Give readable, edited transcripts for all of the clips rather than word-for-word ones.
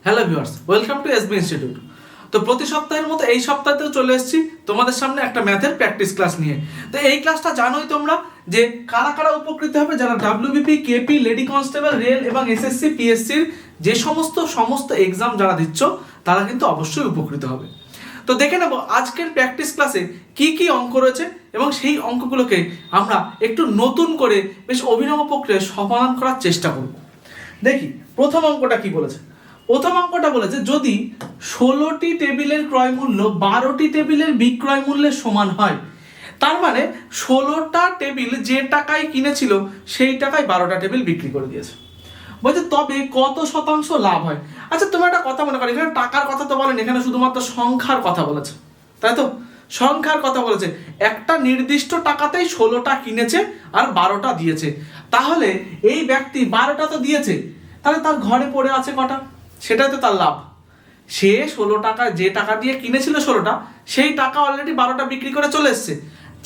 Hello viewers, welcome to SB institute. তো প্রতি সপ্তাহের মতো এই সপ্তাহেতেও চলে এসেছি তোমাদের সামনে একটা ম্যাথের প্র্যাকটিস ক্লাস নিয়ে। তো এই ক্লাসটা জানোই তোমরা যে কারা কারা উপকৃত হবে, যারা WBP, KP, lady constable, rail এবং এসএসসি, পিএসসির যে সমস্ত এক্সাম যারা দিচ্ছ তারা কিন্তু অবশ্যই উপকৃত হবে। তো দেখে নেব আজকের প্র্যাকটিস ক্লাসে কি কি অঙ্ক রয়েছে এবং সেই অঙ্কগুলোকে আমরা একটু নতুন করে বেশ অভিনব প্রক্রিয়ায় সমাধান করার চেষ্টা করব। দেখি প্রথম অঙ্কটা কি বলেছে। প্রথম অঙ্কটা বলেছে যদি 16টি টেবিলের ক্রয় মূল্য 12টি টেবিলের বিক্রয় মূল্যের সমান হয়, তার মানে 16টা টেবিল যে টাকায় কিনেছিল সেই টাকায় 12টা টেবিল বিক্রি করে দিয়েছে। বলছে তবে কত শতাংশ লাভ হয়। আচ্ছা তোমার একটা কথা মনে করো, এখানে টাকার কথা তো বলেন, এখানে শুধুমাত্র সংখ্যার কথা বলেছে, তাই তো? সংখ্যার কথা বলেছে, একটা নির্দিষ্ট টাকাতেই 16টা কিনেছে আর 12টা দিয়েছে। তাহলে এই ব্যক্তি 12টা তো দিয়েছে, তাহলে তার ঘরে পড়ে আছে কটা? সেটাই তো তার লাভ। সে 16 টাকা যে টাকা দিয়ে কিনেছিল 16টা, সেই টাকা অলরেডি 12টা বিক্রি করে চলে এসছে।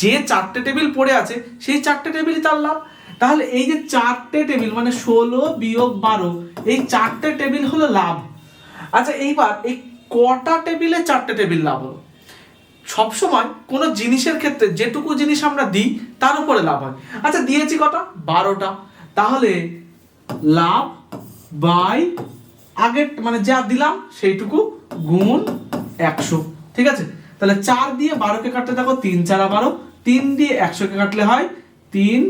যে 4টে টেবিল পড়ে আছে সেই 4টে টেবিলই তার লাভ। তাহলে এই যে 4টে টেবিল মানে 16 বিয়োগ 12, এই 4টে টেবিল হলো লাভ। আচ্ছা এইবার এই কটা টেবিলে 4টে টেবিল লাভ হলো? সবসময় কোনো জিনিসের ক্ষেত্রে যেটুকু জিনিস আমরা দিই তার উপরে লাভ হয়। আচ্ছা দিয়েছি কটা? 12টা। তাহলে লাভ বাই আগের মানে যা দিলাম সেইটুকু গুণ 100। ঠিক আছে, তাহলে 4 দিয়ে 12কে কাটতে দেখো 3 4 12, 3 দিয়ে 100কে কাটলে হয় 3।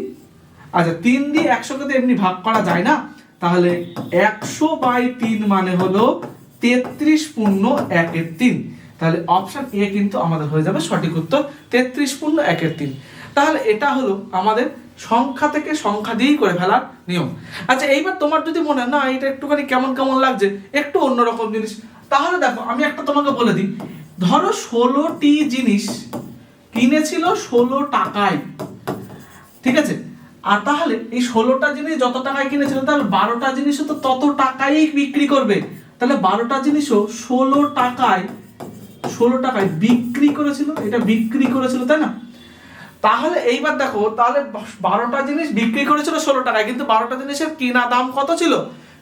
আচ্ছা 3 দিয়ে 100কে তো এমনি ভাগ করা যায় না, তাহলে 100/3 মানে হলো 33 পূর্ণ 1/3। তাহলে অপশন এ কিন্তু আমাদের হয়ে যাবে সঠিক উত্তর, 33 পূর্ণ 1/3। তাহলে এটা হলো আমাদের সংখ্যা থেকে সংখ্যা দিয়েই করে ফেলার নিয়ম। আচ্ছা এইবার তোমার যদি মনে হয় না এটা একটুখানি কেমন কেমন লাগছে, একটু অন্যরকম জিনিস, তাহলে দেখো আমি একটা তোমাকে বলে দিই। ধরো 16টি জিনিস কিনেছিল 16 টাকায়, ঠিক আছে? আর তাহলে এই 16টা জিনিস যত টাকায় কিনেছিল, তাহলে 12টা জিনিসও তো তত টাকায় বিক্রি করবে। তাহলে 12টা জিনিসও 16 টাকায় বিক্রি করেছিল, এটা বিক্রি করেছিল, তাই না? তাহলে এইবার দেখো, তাহলে 12টা জিনিস বিক্রি করেছিল 16 টাকায়, কিন্তু 12টা জিনিসের কেনা দাম কত ছিল?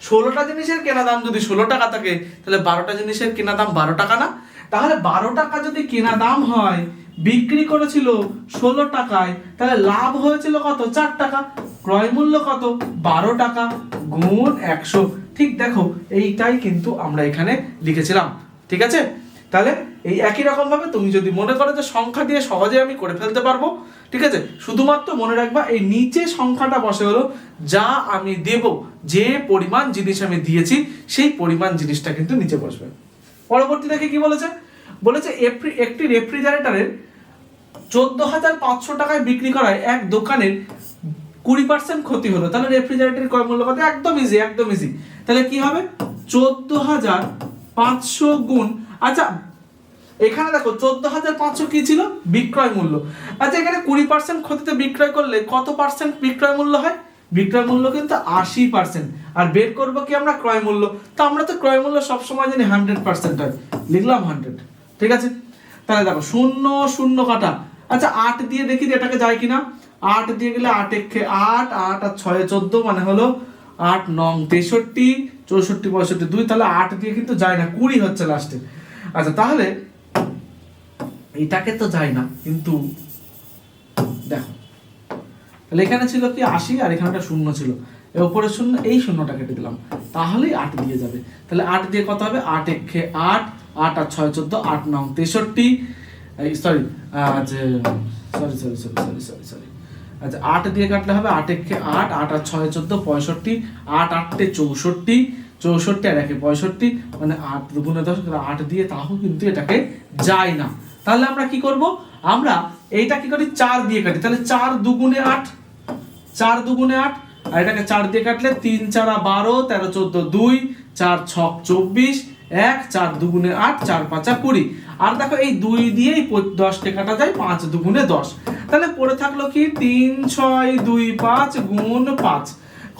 16টা জিনিসের কেনা দাম যদি 16 টাকা থাকে, তাহলে 12টা জিনিসের কেনা দাম 12 টাকা না? তাহলে 12 টাকা যদি কেনা দাম হয়, বিক্রি করেছিল 16 টাকায়, তাহলে লাভ হয়েছিল কত? 4 টাকা। ক্রয় মূল্য কত? 12 টাকা গুণ 100। ঠিক দেখো এইটাই কিন্তু আমরা এখানে লিখেছিলাম। ঠিক আছে, তাহলে এই একই রকম ভাবে তুমি যদি মনে করো যে সংখ্যা দিয়ে সহজে আমি করে ফেলতে পারবো, ঠিক আছে, শুধুমাত্র মনে রাখবা এই নিচে সংখ্যাটা বসে হলো যা আমি দেব, যে পরিমাণ জিনিস আমি দিয়েছি সেই পরিমাণ জিনিসটা কিন্তু নিচে বসবে। পরবর্তী দেখে কি বলেছে, বলেছে একটি রেফ্রিজারেটরের 14,500 টাকায় বিক্রি করায় এক দোকানের 20% ক্ষতি হলো। তাহলে রেফ্রিজারেটরের ক্রয় মূল্য কত? একদম ইজি। তাহলে কি হবে? 14,500 গুণ, আচ্ছা এখানে দেখো 14,500 কি ছিল? বিক্রয় মূল্য। আচ্ছা এখানে 20% ক্ষতিতে বিক্রয় করলে কত পার্সেন্ট বিক্রয় মূল্য হয়? বিক্রয় মূল্য কিন্তু 80%। আর বের করবো কি আমরা? ক্রয় মূল্য। তো আমরা তো ক্রয় মূল্য সবসময় জানি 100% হয়, লিখলাম 100। ঠিক আছে, তাহলে দেখো 0 0 কাটা। আচ্ছা 8 দিয়ে দেখি এটাকে যায় কিনা। 8 দিয়ে গেলে 8 একে 8, 8 আর 6 14 মানে হলো 8 9 63, 64 65 2, তাহলে 8 দিয়ে কিন্তু যায় না, 20 হচ্ছে লাস্টে। আচ্ছা তাহলে এটাকে তো যায় না, কিন্তু দেখো তাহলে এখানে ছিল কি 80 আর এখানে একটা 0 ছিল, এর উপরে 0, এই 0টা কেটে দিলাম, তাহলেই 8 দিয়ে যাবে। তাহলে 8 দিয়ে কত হবে? 8 একে 8, 8 আর 6 14, 8 9 63, আচ্ছা 8 দিয়ে কাটলে হবে 8 একে 8, 8 আর 6 14 65, 8 8 64, 64 আর 1 65, মানে 8 দুগুণে 10, 8 দিয়ে তাও কিন্তু এটাকে যায় না। তাহলে আমরা কি করব? আমরা এইটা কি করি? 4 দিয়ে কাটি। তাহলে 4 দুগুণে 8, 4 দুগুণে 8, আর এটাকে 4 দিয়ে কাটলে 3 4 12, 13 14 2, 4 6 24, 1 4 দুগুণে 8, 4 5 20। আর দেখো এই 2 দিয়েই 10 কে কাটা যায়, 5 দুগুণে 10। তাহলে পড়ে থাকলো কি? 3 6 2 5 গুণ 5।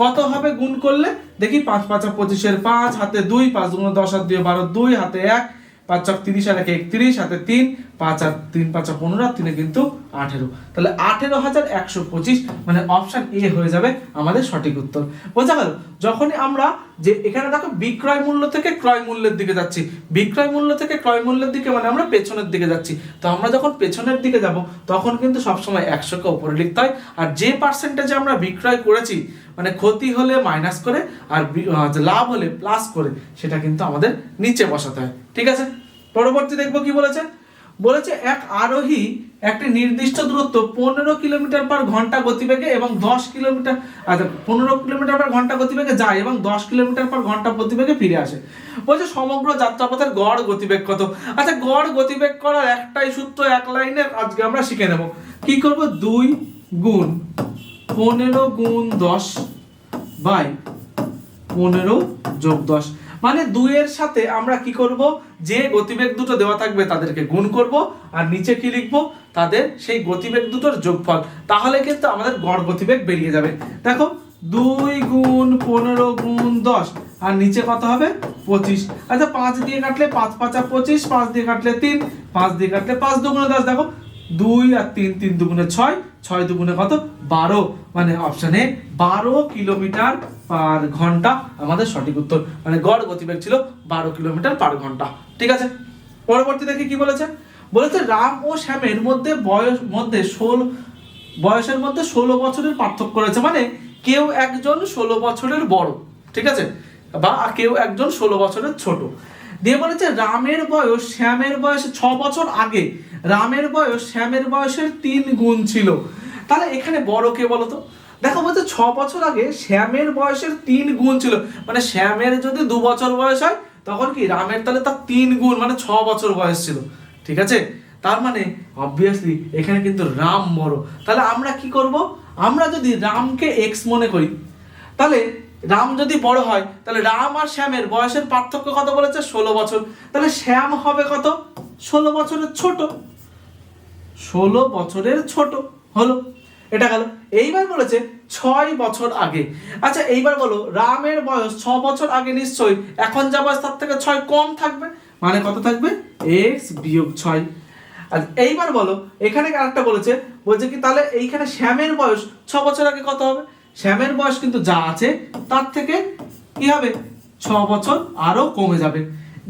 কত হবে গুণ করলে? দেখি 5 5 25 5, হাতে 2, 5 দুগুণে 10 আর 2 12, 2 হাতে 1, 5 6 30 আর 1 31, হাতে 3, 5 আর 3 5 15 আর 3 কিন্তু 18, তাহলে 18,125 মানে অপশন এ হয়ে যাবে আমাদের সঠিক উত্তর। বোঝা গেল? যখনই আমরা যে এখানে দেখো বিক্রয় মূল্য থেকে ক্রয় মূল্যের দিকে যাচ্ছি, বিক্রয় মূল্য থেকে ক্রয় মূল্যের দিকে মানে আমরা পেছনের দিকে যাচ্ছি, তো আমরা যখন পেছনের দিকে যাব তখন কিন্তু সবসময় 100কে উপরে লিখতে হয়, আর যে পার্সেন্টেজে আমরা বিক্রয় করেছি মানে ক্ষতি হলে মাইনাস করে আর লাভ হলে প্লাস করে সেটা কিন্তু আমাদের নিচে বসাতে হয়। ঠিক আছে, পরবর্তী দেখবো কি বলেছে। বলেছে এক আরোহী একটি নির্দিষ্ট দূরত্ব 15 কিলোমিটার পার ঘন্টা গতিবেগে এবং 10 কিলোমিটার 15 কিলোমিটার পার ঘন্টা গতিবেগে যায় এবং 10 কিলোমিটার পার ঘন্টা গতিবেগে ফিরে আসে। বলছে সমগ্র যাত্রাপথের গড় গতিবেগ কত। আচ্ছা, গড় গতিবেগ করার একটাই সূত্র, এক লাইনের, আজকে আমরা শিখে নেব। কি করব, 2 গুণ 15 গুণ 10 বাই 15 যোগ 10, মানে 2 এর সাথে আমরা কি করব, যে গতিবেগ দুটো দেওয়া থাকবে তাদেরকে গুণ করব আর নিচে কি লিখব, তাদের সেই গতিবেগ দুটোর যোগফল, তাহলে কিন্তু আমাদের গড় গতিবেগ বেরিয়ে যাবে। দেখো 2 গুণ 15 গুণ 10 আর নিচে কত হবে 25। আচ্ছা 5 দিয়ে কাটলে 5 5 25, 5 দিয়ে কাটলে 3, 5 দিয়ে কাটলে 5 দুগুণে 10, দেখো 2 আর 3 3 দুগুণে 6, 6 দুগুণে কত 12, মানে অপশনে 12 কিলোমিটার পার ঘন্টা আমাদের সঠিক উত্তর, মানে গড় গতিবেগ ছিল 12 কিলোমিটার পার ঘন্টা। ঠিক আছে, পরবর্তী দেখি কি বলেছে। বলেছে রাম ও শ্যামের মধ্যে বয়সের মধ্যে 16 বছরের পার্থক্য রয়েছে, মানে কেউ একজন 16 বছরের বড়, ঠিক আছে, বা কেউ একজন 16 বছরের ছোট। দিয়ে বলেছে রামের বয়স শ্যামের বয়সে 6 বছর আগে রামের বয়স শ্যামের বয়সের 3 গুণ ছিল, তাহলে এখানে বড় কে বলতো। দেখো বলছে 6 বছর আগে শ্যামের বয়সের 3 গুণ ছিল, মানে শ্যামের যদি 2 বছর বয়স হয় তখন কি রামের তাহলে তার 3 গুণ মানে 6 বছর বয়স ছিল। ঠিক আছে, তার মানে অবভিয়াসলি এখানে কিন্তু রাম বড়। তাহলে আমরা কি করব, আমরা যদি রামকে x মনে করি, তাহলে রাম যদি বড় হয় তাহলে রাম আর শ্যামের বয়সের পার্থক্য কত বলেছে 16 বছর, তাহলে শ্যাম হবে কত 16 বছরের ছোট, 16 বছরের ছোট হলো, এটা গেল। এইবার বলেছে 6 বছর আগে। আচ্ছা এইবার বলো রামের বয়স 6 বছর আগে নিশ্চয়ই এখন যা বয়স তার থেকে 6 কম থাকবে, মানে কত থাকবে x বিয়োগ 6। আর এইবার বলো এখানে আরেকটা বলছে কি, তাহলে এইখানে শ্যামের বয়স 6 বছর আগে কত হবে, শ্যামের বয়স কিন্তু যা আছে তার থেকে কি হবে 6 বছর আরো কমে যাবে।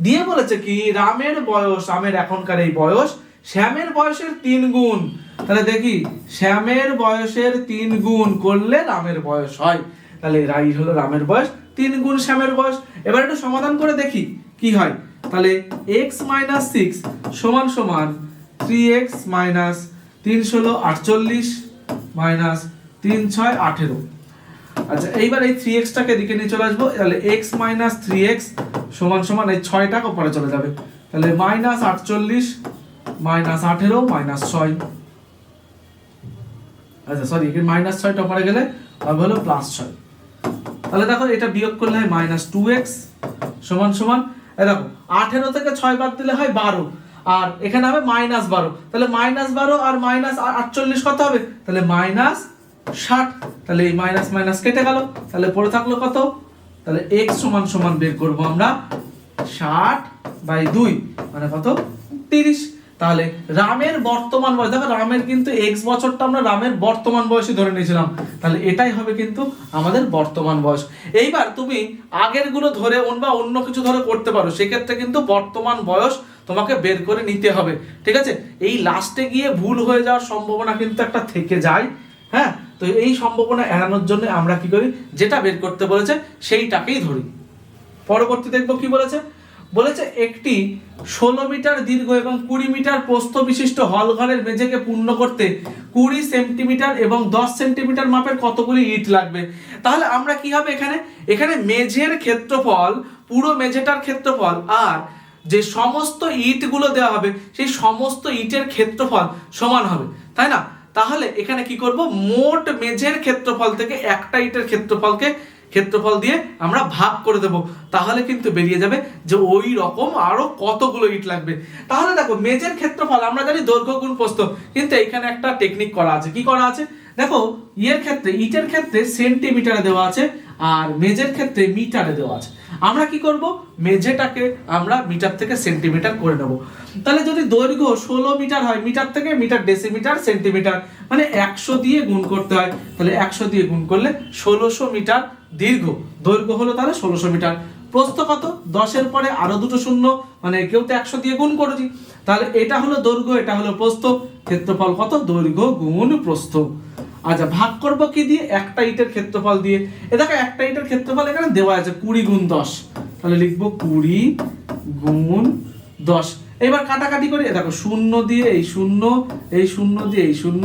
দিয়ে বলেছে কি রামের এখনকার এই বয়স শ্যামের বয়সের 3 গুণ, তাহলে দেখি শ্যামের বয়সের 3 গুণ করলে রামের বয়স হয়, তাহলে রাই হলো রামের বয়স 3 গুণ শ্যামের বয়স। এবার একটু সমাধান করে দেখি কি হয়, তাহলে x - 6 সমান সমান 3x - 3 ষোলো 48 - 3 6 18। আচ্ছা এইবার এই 3x টাকে এদিকে নিয়ে চলে আসবো, তাহলে x - 3x সমান সমান এই 6 টাকা পরে চলে যাবে, তাহলে -48 - 18 - 6। আচ্ছা সরি, এখানে -6টা পরে গেলে হবে হলো +6, তাহলে দেখো এটা বিয়োগ করলে হয় -2x সমান সমান এই দেখো 18 থেকে 6 বাদ দিলে হয় 12, আর এখানে হবে -12, তাহলে -12 আর -48 কত হবে, তাহলে -60, তাহলে এই মাইনাস মাইনাস কেটে গেল, তাহলে পড়ে থাকলো কত, তাহলে x সমান সমান বের করব আমরা 60/2 মানে কত 30। তাহলে রামের বর্তমান বয়স, দেখো রামের কিন্তু x বছরটা আমরা রামের বর্তমান বয়সই ধরে নিয়েছিলাম, তাহলে এটাই হবে কিন্তু আমাদের বর্তমান বয়স। এইবার তুমি আগের গুলো ধরে বা অন্য কিছু ধরে করতে পারো, সেক্ষেত্রে কিন্তু বর্তমান বয়স তোমাকে বের করে নিতে হবে। ঠিক আছে, এই লাস্টে গিয়ে ভুল হয়ে যাওয়ার সম্ভাবনা কিন্তু একটা থেকে যায়। হ্যাঁ, তো এই সম্ভাবনা এড়ানোর জন্য আমরা কি করি, যেটা বের করতে বলেছে সেইটাকেই ধরি। পরবর্তী দেখবো কি বলেছে একটি 16 মিটার দীর্ঘ এবং 20 মিটার প্রস্থ বিশিষ্ট হল ঘরের মেঝেকে পূর্ণ করতে 20 সেন্টিমিটার এবং 10 সেন্টিমিটার মাপের কতগুলি ইট লাগবে। তাহলে আমরা কি হবে, এখানে মেঝের ক্ষেত্রফল, পুরো মেঝেটার ক্ষেত্রফল আর যে সমস্ত ইটগুলো দেওয়া হবে সেই সমস্ত ইটের ক্ষেত্রফল সমান হবে, তাই না। তাহলে এখানে কি করব, মোট মেঝের ক্ষেত্রফল থেকে একটা ইটের ক্ষেত্রফল দিয়ে আমরা ভাগ করে দেব, তাহলে কিন্তু বেরিয়ে যাবে যে ওই রকম আরো কতগুলো ইট লাগবে। তাহলে দেখো মেঝের ক্ষেত্রফল আমরা জানি দৈর্ঘ্য গুণ প্রস্থ, কিন্তু এখানে একটা টেকনিক করা আছে। কি করা আছে দেখো, ইটের ক্ষেত্রে সেন্টিমিটারে দেওয়া আছে আর মেঝের ক্ষেত্রে মিটারে দেওয়া আছে। আমরা কি করব, মেঝেটাকে আমরা মিটার থেকে সেন্টিমিটার করে নেব। তাহলে যদি দৈর্ঘ্য 16 মিটার হয়, মিটার থেকে মিটার ডেসিমিটার সেন্টিমিটার, মানে 100 দিয়ে গুণ করতে হয়। তাহলে 100 দিয়ে গুণ করলে 1600 মিটার দীর্ঘ, দৈর্ঘ্য হলো তাহলে 1600 মিটার। প্রস্থ কত, 10-এর পরে আরো দুটো শূন্য, মানে কেউ তো 100 দিয়ে গুণ করেছি, তাহলে এটা হলো দৈর্ঘ্য, এটা হলো প্রস্থ। ক্ষেত্রফল কত, দৈর্ঘ্য গুণ প্রস্থ। আচ্ছা, ভাগ করব কি দিয়ে, একটা ইটের ক্ষেত্রফল দিয়ে। এ দেখো একটা ইটের ক্ষেত্রফল এখানে দেওয়া আছে 20 গুণ 10, তাহলে লিখবো 20 গুণ 10। এবার কাটাকাটি করি, দেখো শূন্য দিয়ে এই শূন্য, এই শূন্য দিয়ে এই শূন্য,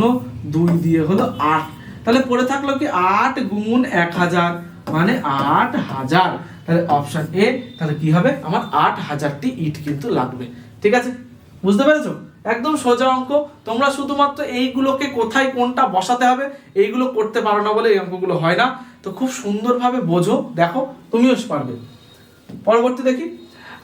2 দিয়ে হলো 8, তাহলে পড়ে থাকলো কি 8 গুণ 1000, মানে 8000। তাহলে অপশন এ, তাহলে কি হবে, আমার 8000টি ইট কিন্তু লাগবে। ঠিক আছে, বুঝতে পেরেছো? একদম সোজা অঙ্ক। তোমরা শুধুমাত্র এইগুলোকে কোথায় কোনটা বসাতে হবে এইগুলো করতে পারো না বলে এই অঙ্কগুলো হয় না। তো খুব সুন্দরভাবে বোঝো, দেখো তুমিও পারবে। পরবর্তী দেখি।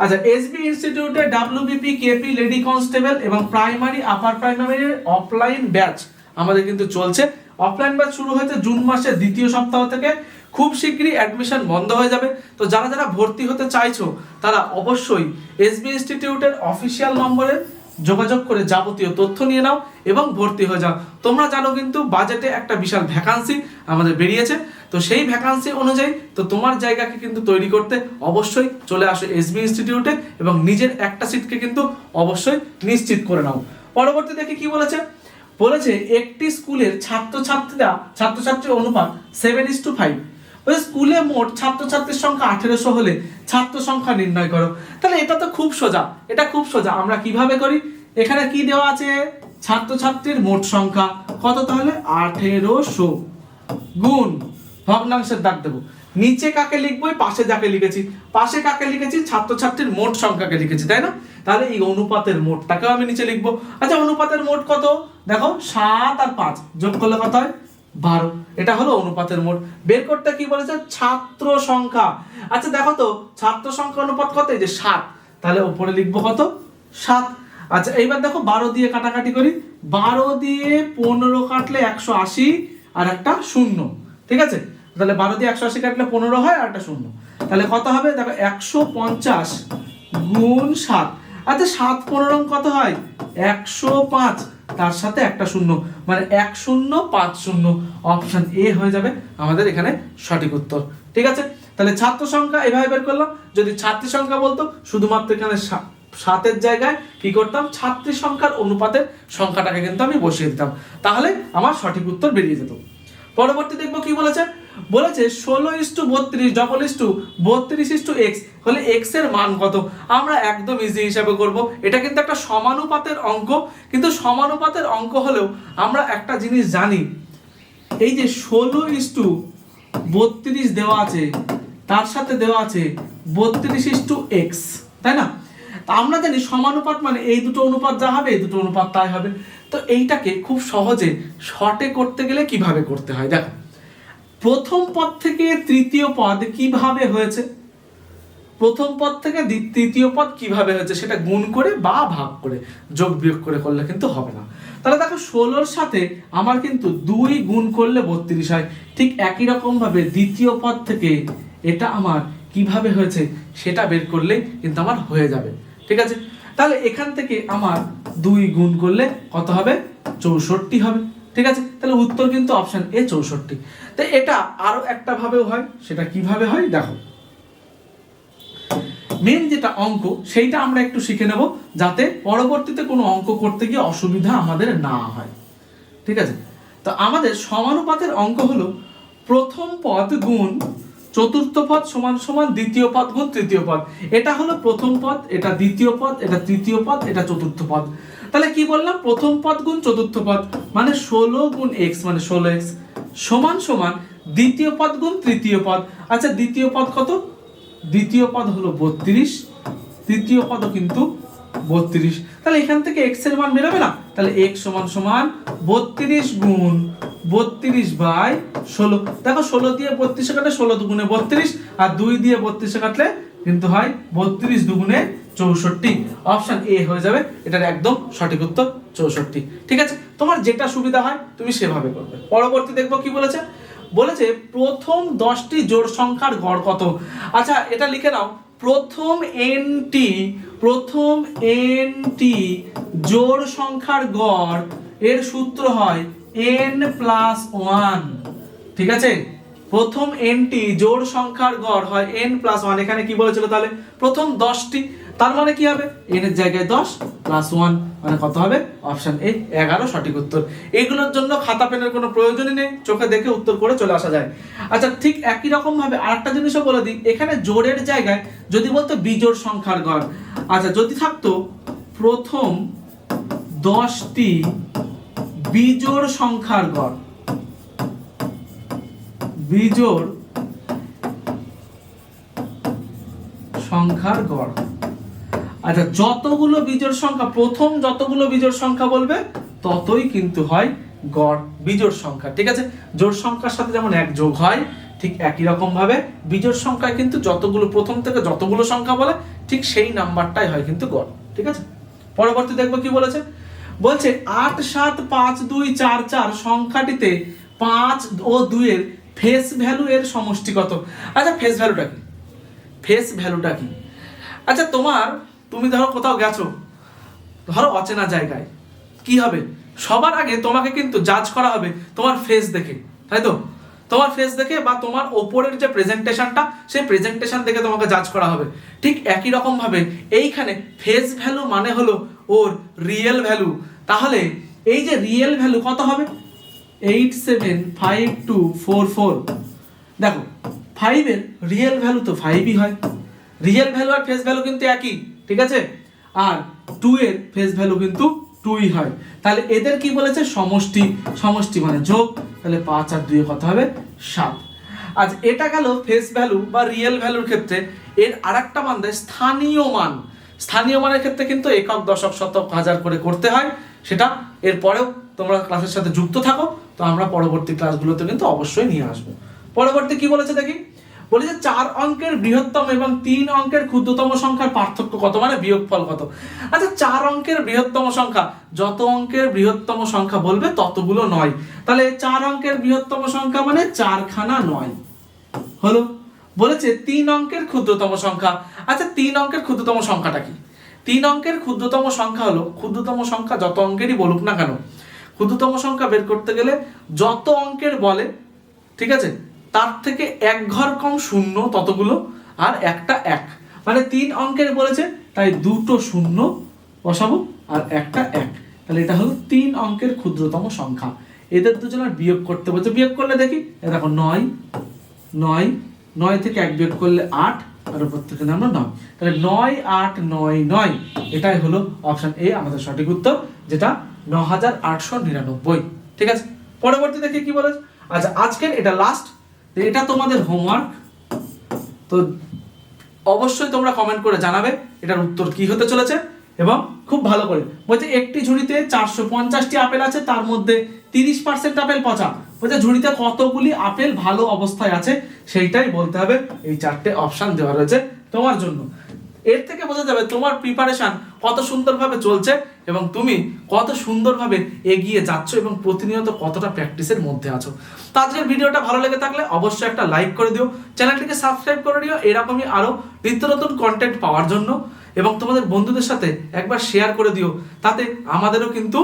আচ্ছা, এসবি ইনস্টিটিউটে ডাব্লিউবিপি, কেপি, লেডি কনস্টেবল এবং প্রাইমারি আপার প্রাইমারির অফলাইন ব্যাচ আমাদের কিন্তু চলছে। অফলাইন ব্যাচ শুরু হয়েছে জুন মাসের 2য় সপ্তাহ থেকে। খুব শীঘ্রই অ্যাডমিশন বন্ধ হয়ে যাবে। তো যারা যারা ভর্তি হতে চাইছো তারা অবশ্যই এসবি ইনস্টিটিউটের অফিসিয়াল নম্বরে যোগাযোগ করে যাবতীয় তথ্য নিয়ে নাও এবং ভর্তি হয়ে যাও। তোমরা জানো কিন্তু বাজেটে একটা বিশাল ভ্যাকান্সি আমাদের বেরিয়েছে। তো সেই ভ্যাকান্সি অনুযায়ী তো তোমার জায়গাকে কিন্তু তৈরি করতে অবশ্যই চলে আসো এসবি ইনস্টিটিউটে এবং নিজের একটা সিটকে কিন্তু অবশ্যই নিশ্চিত করে নাও। পরবর্তী দেখি কি বলেছে। বলেছে একটি স্কুলের ছাত্রছাত্রীর অনুপাত 7:5। ওই স্কুলে মোট ছাত্রছাত্রীর সংখ্যা 1800 হলে ছাত্র সংখ্যা নির্ণয় করো। তাহলে এটা তো খুব সোজা, এটা খুব সোজা। আমরা কিভাবে করি, এখানে কি দেওয়া আছে, ছাত্রছাত্রীর মোট সংখ্যা কত, তাহলে 1800 গুণ ভগ্নাংশের দাগ দেবো। নিচে কাকে লিখবো, পাশে যাকে লিখেছি, পাশে কাকে লিখেছি, ছাত্রছাত্রীর মোট সংখ্যাকে লিখেছি, তাই না? তাহলে এই অনুপাতের মোটটাকেও আমি নিচে লিখবো। আচ্ছা, অনুপাতের মোট কত, দেখো 7 আর 5 যোগ করলে কত হয়, 12। এটা হলো অনুপাতের মোট। বের করতে কি বলেছে, ছাত্র সংখ্যা। আচ্ছা দেখো তো, ছাত্র সংখ্যা অনুপাত কত, এই যে 7, তাহলে উপরে লিখবো কত, 7। আচ্ছা এইবার দেখো 12 দিয়ে কাটাকাটি করি, 12 দিয়ে 15 কাটলে 180 আর একটা শূন্য, ঠিক আছে? তাহলে 12 দিয়ে 180 কাটলে 15 হয় আর একটা শূন্য, তাহলে কত হবে, দেখো 150 গুণ 7। আচ্ছা 7 15 কত হয়, 105, তার সাথে একটা শূন্য, মানে 1050। অপশন এ হয়ে যাবে আমাদের এখানে সঠিক উত্তর। ঠিক আছে, তাহলে ছাত্র সংখ্যা এভাবে বের করলাম। যদি ছাত্রী সংখ্যা বলতো, শুধুমাত্র এখানে 7-এর জায়গায় কি করতাম, ছাত্রী সংখ্যার অনুপাতের সংখ্যাটাকে কিন্তু আমি বসিয়ে দিতাম, তাহলে আমার সঠিক উত্তর বেরিয়ে যেত। পরবর্তী দেখবো কি বলেছে। বলেছে 16:32 হলে x এর মান কত। আমরা একদম ইজি হিসাবে করব। এটা কিন্তু একটা সমানুপাতের অঙ্ক, কিন্তু সমানুপাতের অঙ্ক হলেও আমরা একটা জিনিস জানি, এই যে 16:32 দেওয়া আছে, তার সাথে দেওয়া আছে 32:x, তাই না? তা আমরা জানি সমানুপাত মানে এই দুটো অনুপাত যা হবে এই দুটো অনুপাত তাই হবে। তো এইটাকে খুব সহজে শর্টে করতে গেলে কিভাবে করতে হয়, দেখো প্রথম পদ থেকে তৃতীয় পদ কিভাবে হয়েছে, প্রথম পদ থেকে তৃতীয় পদ কিভাবে হয়েছে সেটা গুণ করে বা ভাগ করে, যোগ বিয়োগ করে করলে কিন্তু হবে না। তাহলে দেখো 16-র সাথে আমার কিন্তু 2 গুণ করলে 32 হয়। ঠিক একই রকম ভাবে দ্বিতীয় পদ থেকে এটা আমার কিভাবে হয়েছে সেটা বের করলেই কিন্তু আমার হয়ে যাবে। ঠিক আছে, তাহলে এখান থেকে আমার 2 গুণ করলে কত হবে, 64 হবে। ঠিক আছে, তাহলে উত্তর কিন্তু অপশন এ 64। তো এটা আরো একটা ভাবেও হয়, সেটা কিভাবে হয় দেখো। মেন যেটা অঙ্ক সেইটা আমরা একটু শিখে নেব, যাতে পরবর্তীতে কোনো অঙ্ক করতে গিয়ে অসুবিধা আমাদের না হয়। ঠিক আছে, তো আমাদের সমানুপাতের অঙ্ক হলো প্রথম পদ গুণ চতুর্থ পদ সমান সমান দ্বিতীয় পদ গুণ তৃতীয় পদ। এটা হলো প্রথম পদ, এটা দ্বিতীয় পদ, এটা তৃতীয় পদ, এটা চতুর্থ পদ। তাহলে কি বললাম, প্রথম পদ গুণ চতুর্থ পদ মানে 16 গুণ x মানে 16x সমান সমান দ্বিতীয় পদ গুণ তৃতীয় পদ। আচ্ছা দ্বিতীয় পদ কত, দ্বিতীয় পদ হলো 32, তৃতীয় পদ কিন্তু 32। তাহলে এখান থেকে x এর মান বেরোবে না, তাহলে x সমান সমান 32 গুণ 32/16। দেখো 16 দিয়ে 32 কাটলে 16 দুগুণে 32, আর 2 দিয়ে 32 কাটলে কিন্তু হয় 32 দুগুণে 64। অপশন এ হয়ে যাবে এটার একদম সঠিক উত্তর 64। ঠিক আছে, তোমার যেটা সুবিধা হয় তুমি সেভাবে করবে। পরবর্তী দেখবো কি বলেছে। বলেছে প্রথম 10টি জোড় সংখ্যার গড় কত। আচ্ছা এটা লিখে নাও, প্রথম এনটি জোড় সংখ্যার গড় এর সূত্র হয় n+1। ঠিক আছে, প্রথম এনটি জোড় সংখ্যার গড় হয় n+1। এখানে কি বলেছিল তাহলে প্রথম 10টি, তার মানে কি হবে n এর জায়গায় 10 + 1 মানে কত হবে, অপশন এ 11 সঠিক উত্তর। এগুলোর জন্য খাতা পেনের কোনো প্রয়োজনই নেই, চোখে দেখে উত্তর করে চলে আসা যায়। আচ্ছা ঠিক একই রকম ভাবে আরেকটা জিনিসও বলে দিই, এখানে জোড়ের জায়গায় যদি বলতো বিজোড় সংখ্যার গড়, আচ্ছা যদি থাকতো প্রথম 10টি বিজোড় সংখ্যার গড়, বিজোড় সংখ্যার গড়, আচ্ছা যতগুলো বিজোড় সংখ্যা, প্রথম যতগুলো বিজোড় সংখ্যা বলবে ততই কিন্তু হয় গড় বিজোড় সংখ্যা। ঠিক আছে, জোড় সংখ্যার সাথে যেমন 1 যোগ হয়, ঠিক একই রকম ভাবে বিজোড় সংখ্যায় কিন্তু যতগুলো প্রথম থেকে যতগুলো সংখ্যা বলে ঠিক সেই নাম্বারটাই হয় কিন্তু গড়। ঠিক আছে, পরবর্তী দেখবো কি বলেছে, বলছে 8 7 5 2 4 4 সংখ্যাটিতে 5 ও 2 এর ফেস ভ্যালু এর সমষ্টি কত। আচ্ছা ফেস ভ্যালুটা কি, ফেস ভ্যালুটা কি, আচ্ছা তুমি ধরো কোথাও গেছো, ধরো অচেনা জায়গায়, কি হবে সবার আগে তোমাকে কিন্তু জাজ করা হবে তোমার ফেস দেখে, তাই তো, তোমার ফেস দেখে বা তোমার ওপরের যে প্রেজেন্টেশনটা সেই প্রেজেন্টেশন দেখে তোমাকে জাজ করা হবে। ঠিক একই রকম ভাবে এইখানে ফেস ভ্যালু মানে হলো ওর রিয়েল ভ্যালু। তাহলে এই যে রিয়েল ভ্যালু কত হবে 875244, দেখো 5 এর রিয়েল ভ্যালু তো 5ই হয়, রিয়েল ভ্যালু আর ফেস ভ্যালু কিন্তু একই। ঠিক আছে, আর 2 এর ফেস ভ্যালু কিন্তু 2ই হয়। তাহলে এদের কি বলেছে সমষ্টি, সমষ্টি মানে যোগ, তাহলে 5 আর 2 কত হবে 7। আজ এটা গেল ফেস ভ্যালু বা রিয়েল ভ্যালুর ক্ষেত্রে। এর আরেকটা মান দেয় স্থানীয় মান। স্থানীয় মানের ক্ষেত্রে কিন্তু একক দশক শতক হাজার করে করতে হয়, সেটা এরপরেও তোমরা ক্লাসের সাথে যুক্ত থাকো, তো আমরা পরবর্তী ক্লাসগুলোতে কিন্তু অবশ্যই নিয়ে আসবো। পরবর্তী কি বলেছে দেখি, বলে যে 4 অঙ্কের বৃহত্তম এবং 3 অঙ্কের ক্ষুদ্রতম সংখ্যার পার্থক্য কত, মানে বিয়োগফল কত। আচ্ছা 4 অঙ্কের বৃহত্তম সংখ্যা, যত অঙ্কের বৃহত্তম সংখ্যা বলবে ততগুলো 9, তাহলে 4 অঙ্কের বৃহত্তম সংখ্যা মানে 4খানা 9 হলো। বলেছে 3 অঙ্কের ক্ষুদ্রতম সংখ্যা, আচ্ছা 3 অঙ্কের ক্ষুদ্রতম সংখ্যাটা কি, 3 অঙ্কের ক্ষুদ্রতম সংখ্যা হলো, ক্ষুদ্রতম সংখ্যা যত অঙ্কেরই বলুক না কেন, ক্ষুদ্রতম সংখ্যা বের করতে গেলে যত অঙ্কের বলে, ঠিক আছে, তার থেকে 1 ঘর কম শূন্য ততগুলো, আর একটা 1, মানে 3 অঙ্কের বলেছে তাই 2টো শূন্য বসাবো আর একটা 1, তাহলে এটা হলো 3 অঙ্কের ক্ষুদ্রতম সংখ্যা। এদের দুজনের বিয়োগ করতে বলছে, বিয়োগ করলে দেখি দেখো 9 9 9 থেকে 1 বিয়োগ করলে 8, আর উপর থেকে নামলো 9, তাহলে 9 8 9 9, এটাই হলো অপশন এ আমাদের সঠিক উত্তর, যেটা 9899। ঠিক আছে, পরবর্তী দেখি কি বলেছে। আচ্ছা আজকের এটা লাস্ট, এটা তোমাদের হোমওয়ার্ক, তো অবশ্যই তোমরা কমেন্ট করে জানাবে এটার উত্তর কি হতে চলেছে, এবং খুব ভালো করে বলছে একটি ঝুড়িতে 450টি আপেল আছে, তার মধ্যে 30% আপেল পচা। বলছে ঝুড়িতে কতগুলি আপেল ভালো অবস্থায় আছে সেইটাই বলতে হবে। এই 4টে অপশন দেওয়া রয়েছে তোমার জন্য। এর থেকে বোঝা যাবে তোমার প্রিপারেশন কত সুন্দরভাবে চলছে এবং তুমি কত সুন্দরভাবে এগিয়ে যাচ্ছ এবং প্রতিনিয়ত কতটা প্র্যাকটিসের মধ্যে আছো। তো আজকের ভিডিওটা ভালো লেগে থাকলে অবশ্যই একটা লাইক করে দিও, চ্যানেলটিকে সাবস্ক্রাইব করে দিও এরকমই আরো নিত্য নতুন কন্টেন্ট পাওয়ার জন্য, এবং তোমাদের বন্ধুদের সাথে একবার শেয়ার করে দিও, তাতে আমাদেরও কিন্তু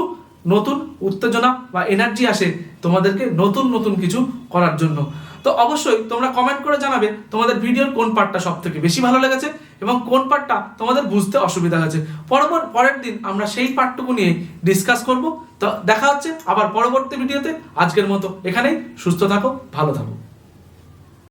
নতুন উত্তেজনা বা এনার্জি আসে তোমাদেরকে নতুন নতুন কিছু করার জন্য। তো অবশ্যই তোমরা কমেন্ট করে জানাবে তোমাদের ভিডিওর কোন পার্টটা সবথেকে বেশি ভালো লেগেছে এবং কোন পার্টটা তোমাদের বুঝতে অসুবিধা হয়েছে। পরের দিন আমরা সেই পার্টটুকু নিয়ে ডিসকাস করব। তো দেখা হচ্ছে আবার পরবর্তী ভিডিওতে। আজকের মতো এখানেই, সুস্থ থাকো, ভালো থাকো।